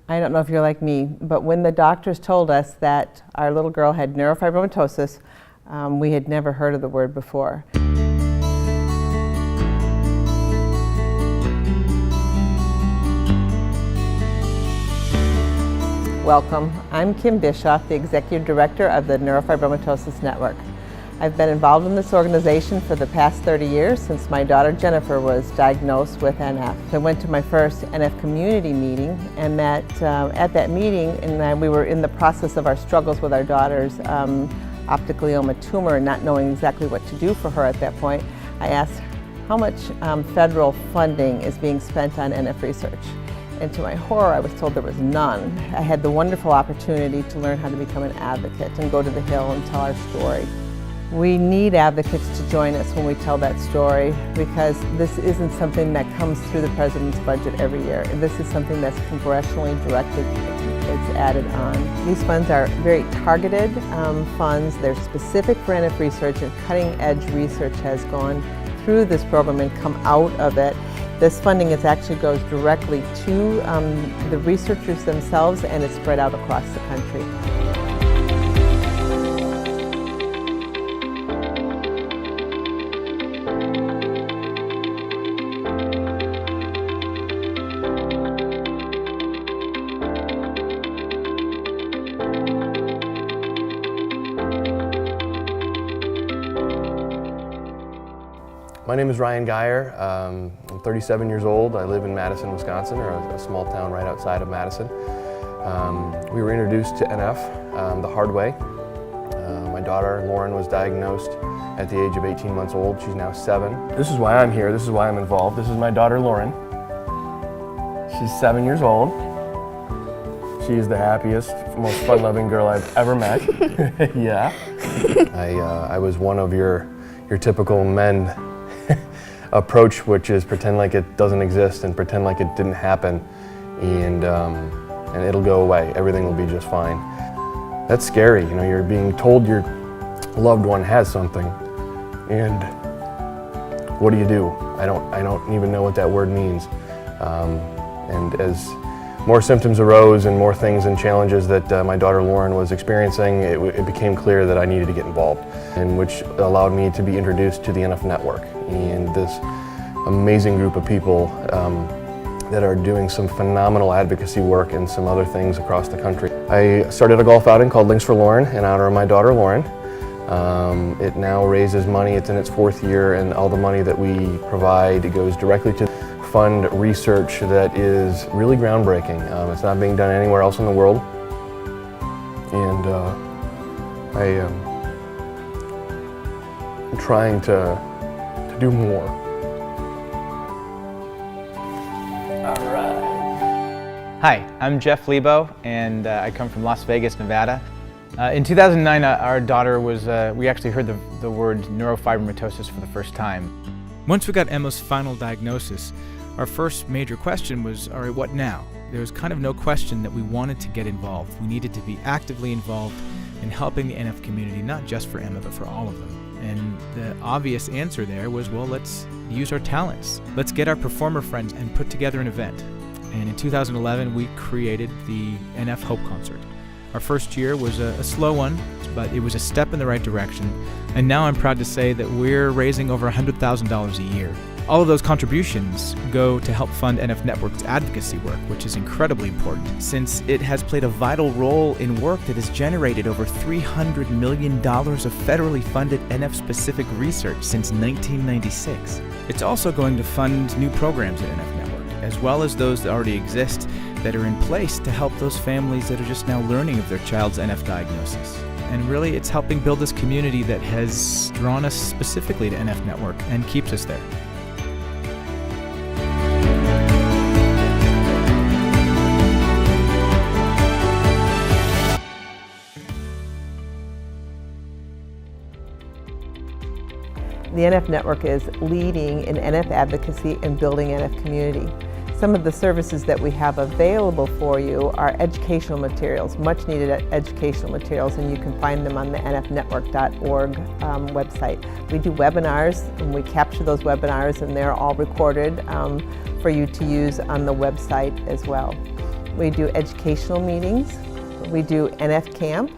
I don't know if you're like me, but when the doctors told us that our little girl had neurofibromatosis, we had never heard of the word before. Welcome. I'm Kim Bischoff, the Executive Director of the Neurofibromatosis Network. I've been involved in this organization for the past 30 years since my daughter Jennifer was diagnosed with NF. I went to my first NF community meeting, and at that meeting, we were in the process of our struggles with our daughter's optic glioma tumor and not knowing exactly what to do for her at that point. I asked how much federal funding is being spent on NF research. And to my horror, I was told there was none. I had the wonderful opportunity to learn how to become an advocate and go to the Hill and tell our story. We need advocates to join us when we tell that story, because this isn't something that comes through the President's budget every year. This is something that's congressionally directed. It's added on. These funds are very targeted funds. They're specific for NF research, and cutting-edge research has gone through this program and come out of it. This funding actually goes directly to the researchers themselves, and it's spread out across the country. My name is Geier. I'm 37 years old. I live in Madison, Wisconsin, or a small town right outside of Madison. We were introduced to NF the hard way. My daughter, Lauren, was diagnosed at the age of 18 months old. She's now 7. This is why I'm here. This is why I'm involved. This is my daughter, Lauren. She's 7 years old. She is the happiest, most fun-loving girl I've ever met. Yeah. I was one of your typical men approach, which is pretend like it doesn't exist and pretend like it didn't happen, and it'll go away. Everything will be just fine. That's scary, you know. You're being told your loved one has something, and what do you do? I don't even know what that word means. And as more symptoms arose and more things and challenges that my daughter Lauren was experiencing, it became clear that I needed to get involved, and which allowed me to be introduced to the NF Network and this amazing group of people that are doing some phenomenal advocacy work and some other things across the country. I started a golf outing called Links for Lauren in honor of my daughter Lauren. It now raises money. It's in its 4th year, and all the money that we provide goes directly to fund research that is really groundbreaking. It's not being done anywhere else in the world, and I'm trying to do more. All right. Hi, I'm Jeff Leibow, and I come from Las Vegas, Nevada. In 2009, our daughter was, we actually heard the word neurofibromatosis for the first time. Once we got Emma's final diagnosis, our first major question was, all right, what now? There was kind of no question that we wanted to get involved. We needed to be actively involved in helping the NF community, not just for Emma, but for all of them. And the obvious answer there was, well, let's use our talents. Let's get our performer friends and put together an event. And in 2011, we created the NF Hope Concert. Our first year was a slow one, but it was a step in the right direction. And now I'm proud to say that we're raising over $100,000 a year. All of those contributions go to help fund NF Network's advocacy work, which is incredibly important, since it has played a vital role in work that has generated over $300 million of federally funded NF-specific research since 1996. It's also going to fund new programs at NF Network, as well as those that already exist that are in place to help those families that are just now learning of their child's NF diagnosis. And really, it's helping build this community that has drawn us specifically to NF Network and keeps us there. The NF Network is leading in NF advocacy and building NF community. Some of the services that we have available for you are educational materials, much needed educational materials, and you can find them on the nfnetwork.org website. We do webinars, and we capture those webinars, and they're all recorded for you to use on the website as well. We do educational meetings. We do NF camp.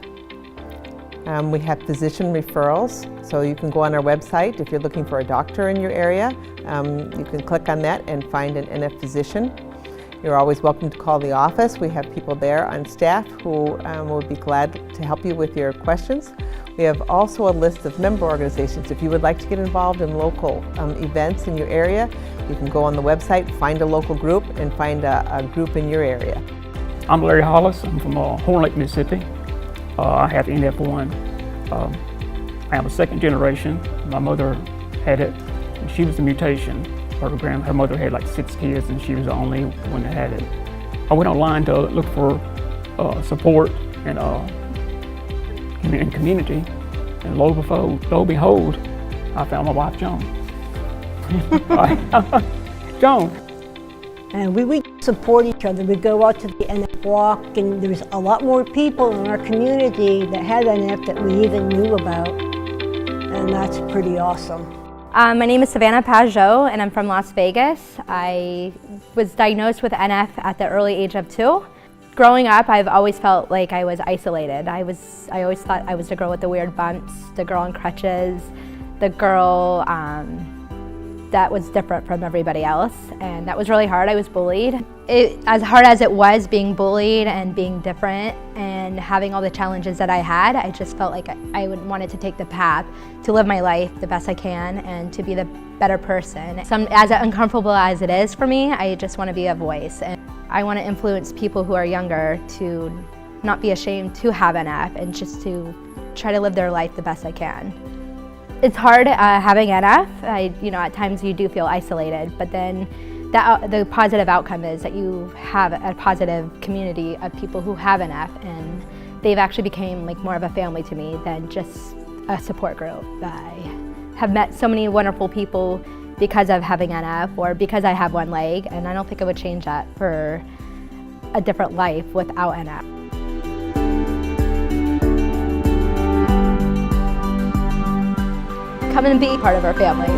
We have physician referrals, so you can go on our website if you're looking for a doctor in your area. You can click on that and find an NF physician. You're always welcome to call the office. We have people there on staff who will be glad to help you with your questions. We have also a list of member organizations. If you would like to get involved in local events in your area, you can go on the website, find a local group, and find a group in your area. I'm Joan Hollis. I'm from Horn Lake, Mississippi. I have NF1. I am a second generation. My mother had it, and she was a mutation. Her mother had like 6 kids, and she was the only one that had it. I went online to look for support and community, and lo and behold, I found my wife, Joan. Joan. And we support each other. We go out to the NF walk, and there's a lot more people in our community that had NF that we even knew about, and that's pretty awesome. My name is Savannah Pajot, and I'm from Las Vegas. I was diagnosed with NF at the early age of 2. Growing up, I've always felt like I was isolated. I always thought I was the girl with the weird bumps, the girl on crutches, the girl that was different from everybody else, and that was really hard. I was bullied. As hard as it was being bullied and being different and having all the challenges that I had, I just felt like I wanted to take the path to live my life the best I can and to be the better person. As uncomfortable as it is for me, I just want to be a voice. And I want to influence people who are younger to not be ashamed to have NF and just to try to live their life the best I can. It's hard having NF. At times you do feel isolated, but then the positive outcome is that you have a positive community of people who have NF, and they've actually become like more of a family to me than just a support group. I have met so many wonderful people because of having NF or because I have one leg, and I don't think I would change that for a different life without NF. Come and be part of our family.